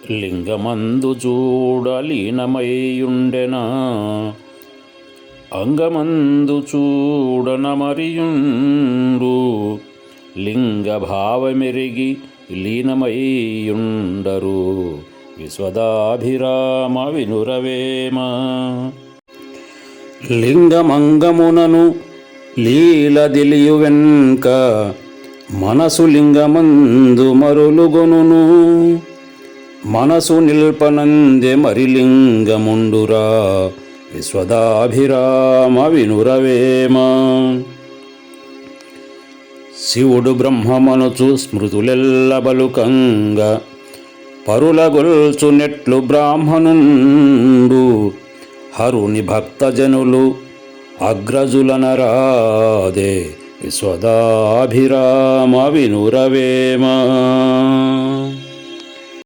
లింగమందు చూడలీనమయ్యుండెనా అంగమందు చూడనమరియుండు లింగభావమెరిగి లీనమయ్యుండరు విశ్వదాభిరామ వినురవేమ. లింగమంగమునను లీలదిలియు వెంక మనసు లింగమందు మరులుగొనును మనసు నిల్పనందె మరిలింగముండురా విశ్వదాభిరామ వినురవేమ. శివుడు బ్రహ్మమనుచు స్మృతులెల్ల బలుకంగా పరులగొల్చునెట్లు బ్రాహ్మణుండు హరుని భక్తజనులు అగ్రజులనరాదే విశ్వదాభిరామ వినురవేమ.